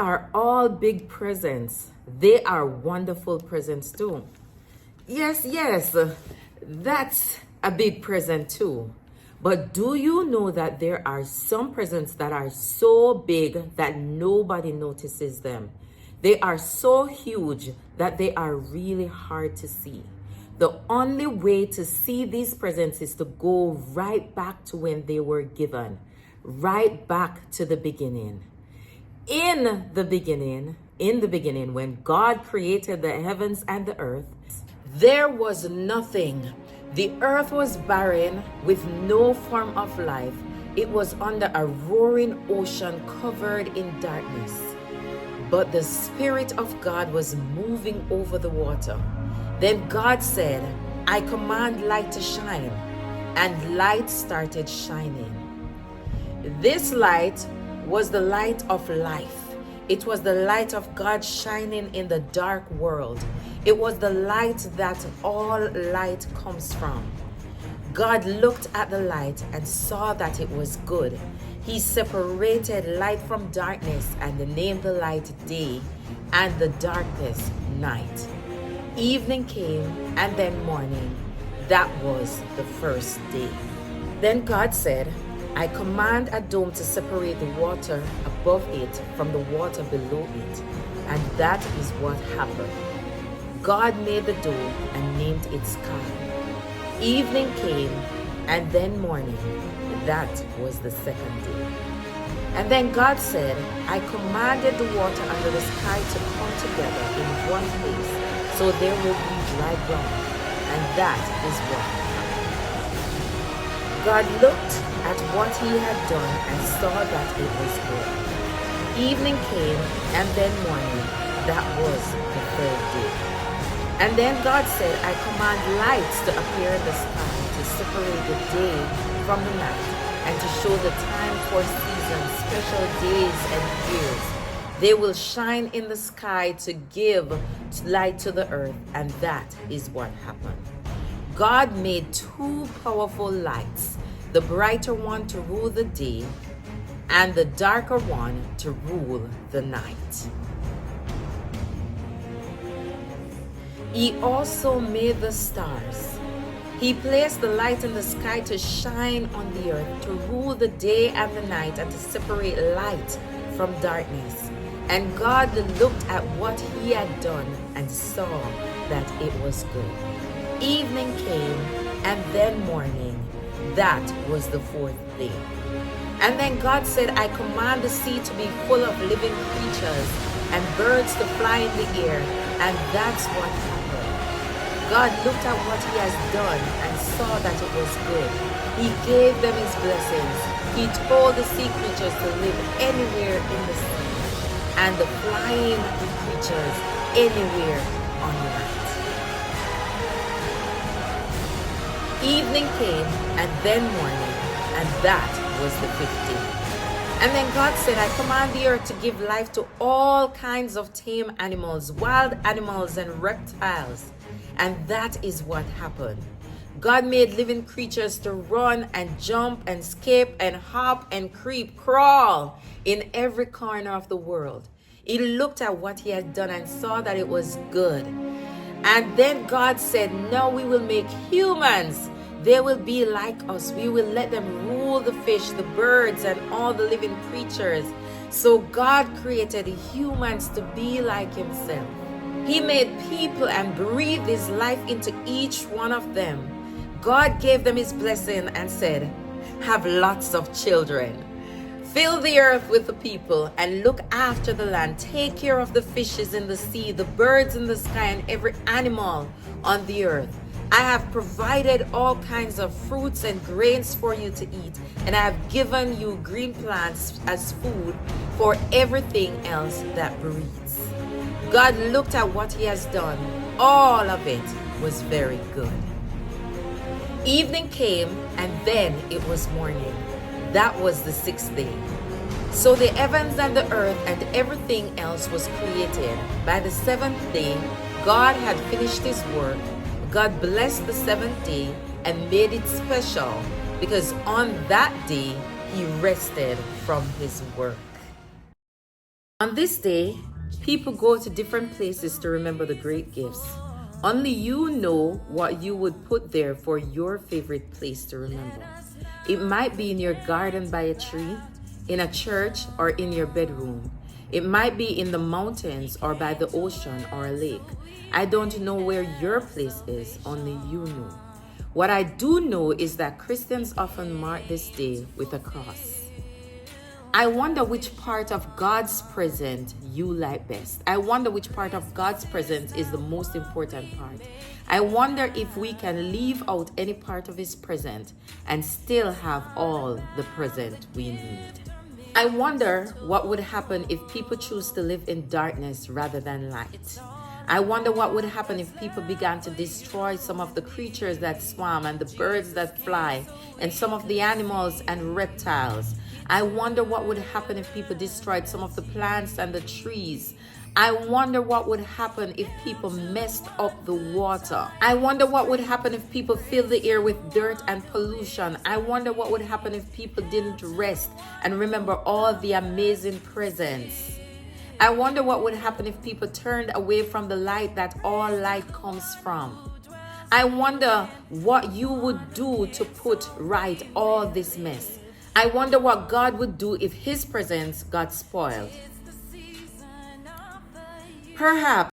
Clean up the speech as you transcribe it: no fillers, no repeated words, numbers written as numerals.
are all big presents. They are wonderful presents too. Yes, that's a big present too. But do you know that there are some presents that are so big that nobody notices them? They are so huge that they are really hard to see. The only way to see these presents is to go right back to when they were given, right back to the beginning. In the beginning, when God created the heavens and the earth, there was nothing. The earth was barren with no form of life. It was under a roaring ocean covered in darkness. But the Spirit of God was moving over the water. Then God said, I command light to shine. And light started shining. This light was the light of life. It was the light of God shining in the dark world. It was the light that all light comes from. God looked at the light and saw that it was good. He separated light from darkness and named the light day and the darkness night. Evening came and then morning. That was the first day. Then God said, I command a dome to separate the water above it from the water below it. And that is what happened. God made the dome and named it sky. Evening came and then morning. That was the second day. And then God said, I commanded the water under the sky to come together in one place, so there will be dry ground. And that is what happened. God looked at what he had done and saw that it was good. Evening came and then morning. That was the third day. And then God said, I command lights to appear in the sky to separate the day from the night and to show the time for seasons, special days and years. They will shine in the sky to give light to the earth, and that is what happened. God made two powerful lights, the brighter one to rule the day and the darker one to rule the night. He also made the stars. He placed the light in the sky to shine on the earth, to rule the day and the night, and to separate light from darkness. And God looked at what he had done and saw that it was good. Evening came and then morning. That was the fourth day. And then God said, I command the sea to be full of living creatures and birds to fly in the air. And that's what happened. God looked at what he has done and saw that it was good. He gave them his blessings. He told the sea creatures to live anywhere in the sea and the flying creatures anywhere on land. Evening came and then morning, and that was the 15th. And then God said, I command the earth to give life to all kinds of tame animals, wild animals and reptiles. And that is what happened. God made living creatures to run and jump and skip and hop and creep, crawl in every corner of the world. He looked at what he had done and saw that it was good. And then God said, now we will make humans. They will be like us. We will let them rule the fish, the birds, and all the living creatures. So God created humans to be like himself. He made people and breathed his life into each one of them. God gave them his blessing and said, have lots of children. Fill the earth with the people and look after the land. Take care of the fishes in the sea, the birds in the sky, and every animal on the earth. I have provided all kinds of fruits and grains for you to eat, and I have given you green plants as food for everything else that breathes. God looked at what he has done. All of it was very good. Evening came, and then it was morning. That was the 6th day. So the heavens and the earth and everything else was created. By the 7th day, God had finished his work. God blessed the 7th day and made it special because on that day he rested from his work. On this day, people go to different places to remember the great gifts. Only you know what you would put there for your favorite place to remember. It might be in your garden by a tree, in a church, or in your bedroom. It might be in the mountains or by the ocean or a lake. I don't know where your place is, only you know. What I do know is that Christians often mark this day with a cross. I wonder which part of God's presence you like best. I wonder which part of God's presence is the most important part. I wonder if we can leave out any part of His presence and still have all the present we need. I wonder what would happen if people choose to live in darkness rather than light. I wonder what would happen if people began to destroy some of the creatures that swim and the birds that fly and some of the animals and reptiles. I wonder what would happen if people destroyed some of the plants and the trees. I wonder what would happen if people messed up the water. I wonder what would happen if people filled the air with dirt and pollution. I wonder what would happen if people didn't rest and remember all the amazing presents. I wonder what would happen if people turned away from the light that all light comes from. I wonder what you would do to put right all this mess. I wonder what God would do if His presence got spoiled. Perhaps